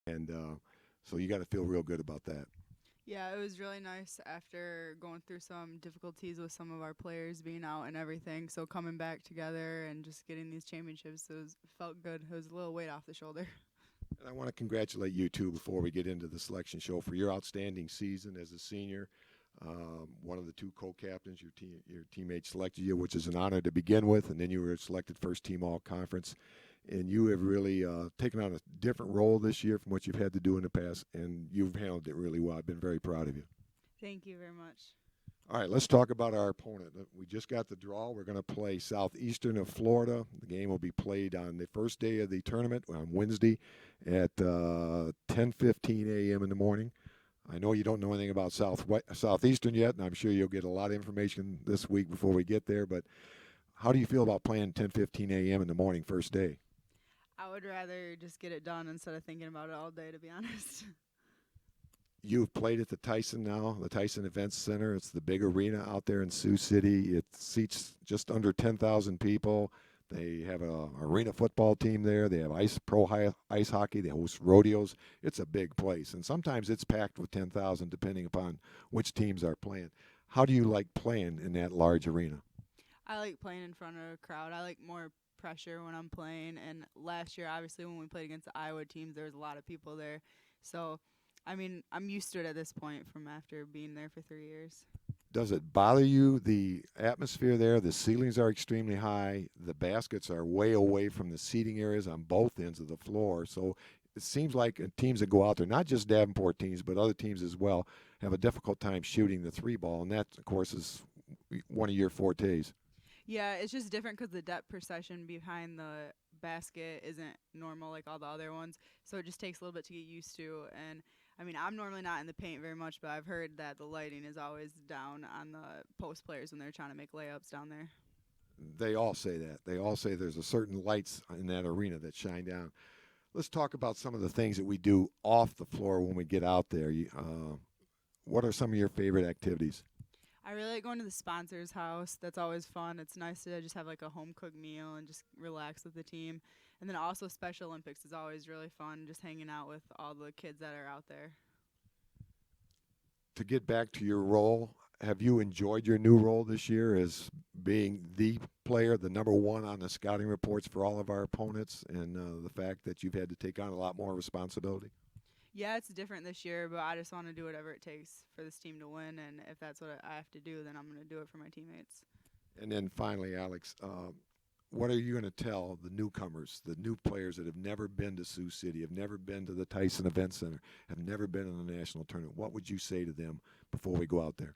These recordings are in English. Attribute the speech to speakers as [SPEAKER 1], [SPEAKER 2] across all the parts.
[SPEAKER 1] And so you got to feel real good about that.
[SPEAKER 2] Yeah, it was really nice after going through some difficulties with some of our players being out and everything. So coming back together and just getting these championships, felt good. It was a little weight off the shoulder.
[SPEAKER 1] And I want to congratulate you, too, before we get into the selection show for your outstanding season as a senior. One of the two co-captains, your teammate selected you, which is an honor to begin with, and then you were selected first team all-conference. And you have really taken on a different role this year from what you've had to do in the past, and you've handled it really well. I've been very proud of you.
[SPEAKER 2] Thank you very much.
[SPEAKER 1] All right, let's talk about our opponent. We just got the draw. We're going to play Southeastern of Florida. The game will be played on the first day of the tournament on Wednesday at 10:15 a.m. in the morning. I know you don't know anything about Southeastern yet, and I'm sure you'll get a lot of information this week before we get there. But how do you feel about playing 10:15 a.m. in the morning, first day?
[SPEAKER 2] I would rather just get it done instead of thinking about it all day, to be honest.
[SPEAKER 1] You've played at the Tyson now, the Tyson Events Center. It's the big arena out there in Sioux City. It seats just under 10,000 people. They have an arena football team there. They have ice hockey. They host rodeos. It's a big place, and sometimes it's packed with 10,000 depending upon which teams are playing. How do you like playing in that large arena?
[SPEAKER 2] I like playing in front of a crowd. I like more pressure when I'm playing. And last year, obviously, when we played against the Iowa teams, there was a lot of people there. So, I mean, I'm used to it at this point from after being there for 3 years.
[SPEAKER 1] Does it bother you, the atmosphere there? The ceilings are extremely high. The baskets are way away from the seating areas on both ends of the floor. So it seems like teams that go out there, not just Davenport teams, but other teams as well, have a difficult time shooting the three ball. And that, of course, is one of your fortes.
[SPEAKER 2] Yeah, it's just different because the depth perception behind the basket isn't normal like all the other ones. So it just takes a little bit to get used to. And I mean, I'm normally not in the paint very much, but I've heard that the lighting is always down on the post players when they're trying to make layups down there.
[SPEAKER 1] They all say that. They all say there's a certain lights in that arena that shine down. Let's talk about some of the things that we do off the floor when we get out there. What are some of your favorite activities?
[SPEAKER 2] I really like going to the sponsor's house. That's always fun. It's nice to just have like a home cooked meal and just relax with the team. And then also Special Olympics is always really fun, just hanging out with all the kids that are out there.
[SPEAKER 1] To get back to your role, have you enjoyed your new role this year as being the player, the number one on the scouting reports for all of our opponents, and the fact that you've had to take on a lot more responsibility?
[SPEAKER 2] Yeah, it's different this year, but I just want to do whatever it takes for this team to win. And if that's what I have to do, then I'm going to do it for my teammates.
[SPEAKER 1] And then finally, Alex, what are you going to tell the newcomers, the new players that have never been to Sioux City, have never been to the Tyson Event Center, have never been in the national tournament? What would you say to them before we go out there?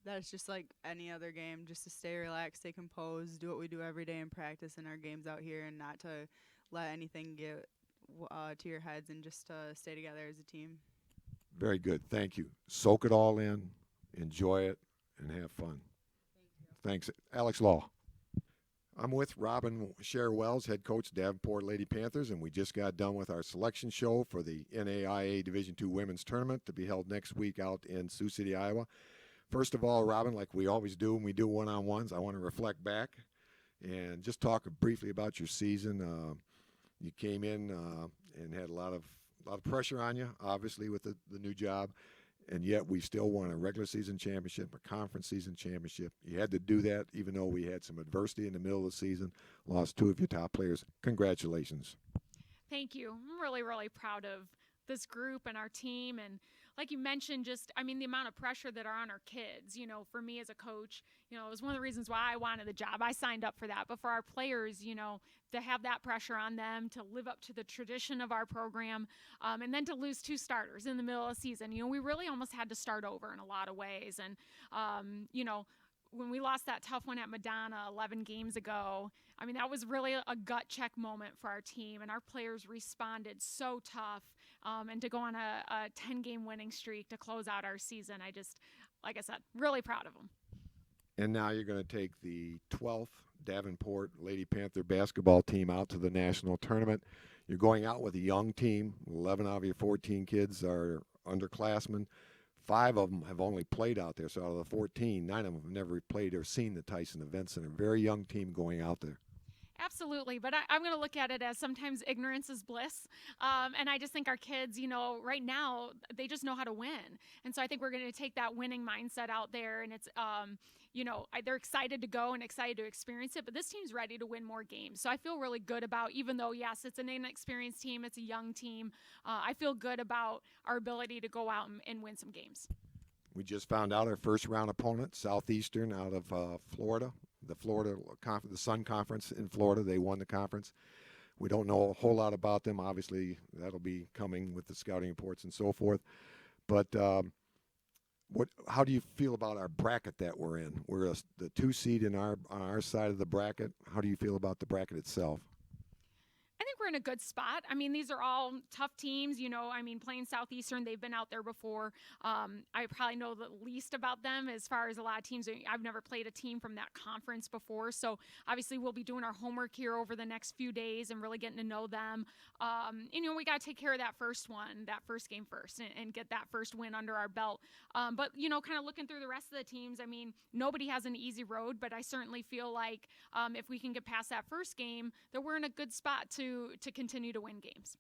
[SPEAKER 2] That it's just like any other game, just to stay relaxed, stay composed, do what we do every day in practice in our games out here, and not to let anything get to your heads, and just stay together as a team.
[SPEAKER 1] Very good. Thank you. Soak it all in, enjoy it, and have fun. Thanks. Alex Law. I'm with Robyn Scherr-Wells, head coach, Davenport Lady Panthers, and we just got done with our selection show for the NAIA Division II Women's Tournament to be held next week out in Sioux City, Iowa. First of all, Robyn, like we always do when we do one-on-ones, I want to reflect back and just talk briefly about your season. You came in and had a lot of pressure on you, obviously, with the new job, and yet we still won a regular season championship, a conference season championship. You had to do that even though we had some adversity in the middle of the season, lost two of your top players. Congratulations.
[SPEAKER 3] Thank you. I'm really, really proud of this group and our team. And like you mentioned, just, I mean, the amount of pressure that are on our kids, for me as a coach, it was one of the reasons why I wanted the job. I signed up for that. But for our players, to have that pressure on them, to live up to the tradition of our program, and then to lose two starters in the middle of the season, we really almost had to start over in a lot of ways. And, when we lost that tough one at Madonna 11 games ago, I mean, that was really a gut check moment for our team, and our players responded so tough. And to go on a 10-game winning streak to close out our season, like I said, really proud of them.
[SPEAKER 1] And now you're going to take the 12th Davenport Lady Panther basketball team out to the national tournament. You're going out with a young team. 11 out of your 14 kids are underclassmen. 5 of them have only played out there. So out of the 14, 9 of them have never played or seen the Tyson Event Center. Very young team going out there.
[SPEAKER 3] Absolutely, but I'm going to look at it as sometimes ignorance is bliss, and I just think our kids, right now they just know how to win, and so I think we're going to take that winning mindset out there, and it's, they're excited to go and excited to experience it, but this team's ready to win more games, so I feel really good about, even though yes, it's an inexperienced team, it's a young team, I feel good about our ability to go out and win some games.
[SPEAKER 1] We just found out our first round opponent, Southeastern out of Florida. The Sun Conference in Florida. They won the conference. We don't know a whole lot about them. Obviously, that'll be coming with the scouting reports and so forth. But how do you feel about our bracket that we're in? We're the 2 seed on our side of the bracket. How do you feel about the bracket itself?
[SPEAKER 3] I think we're in a good spot. I mean, these are all tough teams, playing Southeastern, they've been out there before. I probably know the least about them as far as a lot of teams. I've never played a team from that conference before. So obviously we'll be doing our homework here over the next few days and really getting to know them. We got to take care of that first game first and get that first win under our belt. But kind of looking through the rest of the teams, I mean, nobody has an easy road, but I certainly feel like if we can get past that first game, that we're in a good spot to continue to win games.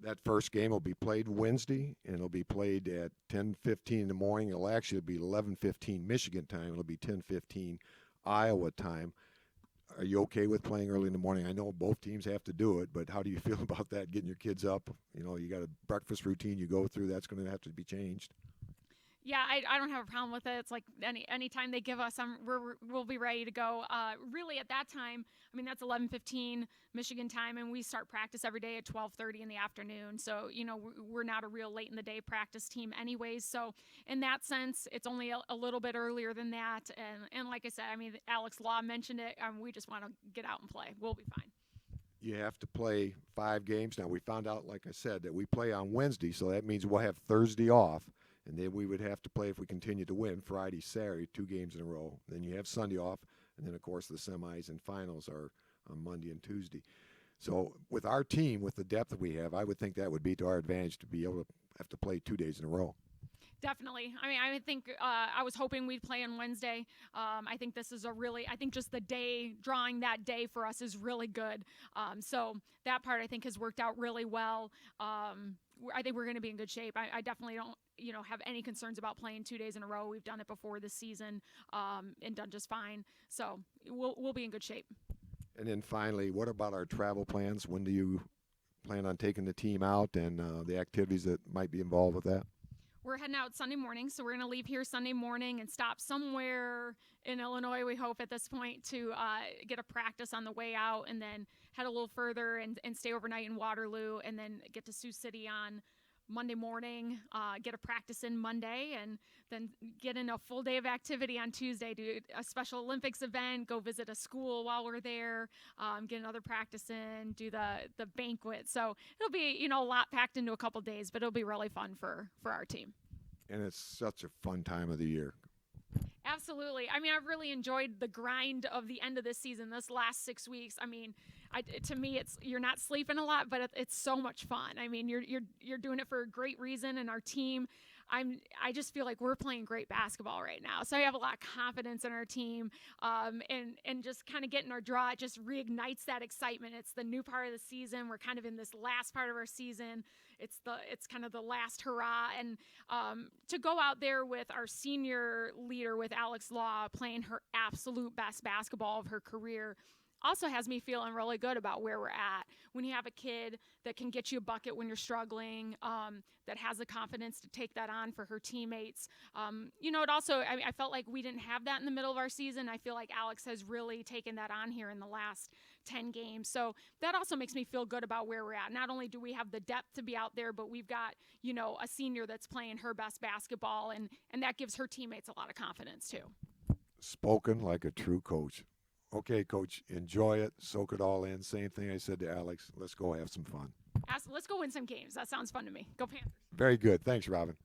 [SPEAKER 1] That first game will be played Wednesday, and it'll be played at 10:15 in the morning. It'll actually be 11:15 Michigan time. It'll be 10:15 Iowa time. Are you okay with playing early in the morning? I know both teams have to do it, but how do you feel about that, getting your kids up? You got a breakfast routine you go through. That's going to have to be changed.
[SPEAKER 3] Yeah, I don't have a problem with it. It's like any time they give us, we'll be ready to go. Really, at that time, I mean, that's 11:15 Michigan time, and we start practice every day at 12:30 in the afternoon. So, we're not a real late in the day practice team anyways. So, in that sense, it's only a little bit earlier than that. And like I said, I mean, Alex Law mentioned it. We just want to get out and play. We'll be fine.
[SPEAKER 1] You have to play 5 games. Now, we found out, like I said, that we play on Wednesday, so that means we'll have Thursday off. And then we would have to play, if we continue to win, Friday, Saturday, 2 games in a row. Then you have Sunday off. And then, of course, the semis and finals are on Monday and Tuesday. So with our team, with the depth that we have, I would think that would be to our advantage to be able to have to play 2 days in a row.
[SPEAKER 3] Definitely. I mean, I think I was hoping we'd play on Wednesday. I think this is I think just the day, drawing that day for us is really good. So that part I think has worked out really well. I think we're going to be in good shape. I definitely don't, have any concerns about playing 2 days in a row. We've done it before this season and done just fine. So we'll be in good shape.
[SPEAKER 1] And then finally, what about our travel plans? When do you plan on taking the team out and the activities that might be involved with that?
[SPEAKER 3] We're heading out Sunday morning, so we're going to leave here Sunday morning and stop somewhere in Illinois, we hope at this point, to get a practice on the way out, and then head a little further and stay overnight in Waterloo, and then get to Sioux City on Monday morning, get a practice in Monday, and then get in a full day of activity on Tuesday, do a Special Olympics event, go visit a school while we're there, get another practice in, do the banquet. So it'll be, a lot packed into a couple days, but it'll be really fun for our team.
[SPEAKER 1] And it's such a fun time of the year.
[SPEAKER 3] Absolutely. I mean, I've really enjoyed the grind of the end of this season, this last 6 weeks. I mean, to me, you're not sleeping a lot, but it's so much fun. I mean, you're doing it for a great reason, and our team, I just feel like we're playing great basketball right now. So I have a lot of confidence in our team, and just kind of getting our draw. It just reignites that excitement. It's the new part of the season. We're kind of in this last part of our season. It's kind of the last hurrah, and to go out there with our senior leader, with Alex Law, playing her absolute best basketball of her career, also has me feeling really good about where we're at. When you have a kid that can get you a bucket when you're struggling, that has the confidence to take that on for her teammates. It also, I felt like we didn't have that in the middle of our season. I feel like Alex has really taken that on here in the last 10 games. So that also makes me feel good about where we're at. Not only do we have the depth to be out there, but we've got, a senior that's playing her best basketball, and that gives her teammates a lot of confidence too.
[SPEAKER 1] Spoken like a true coach. Okay, Coach, enjoy it. Soak it all in. Same thing I said to Alex. Let's go have some fun.
[SPEAKER 3] Let's go win some games. That sounds fun to me. Go Panthers.
[SPEAKER 1] Very good. Thanks, Robyn.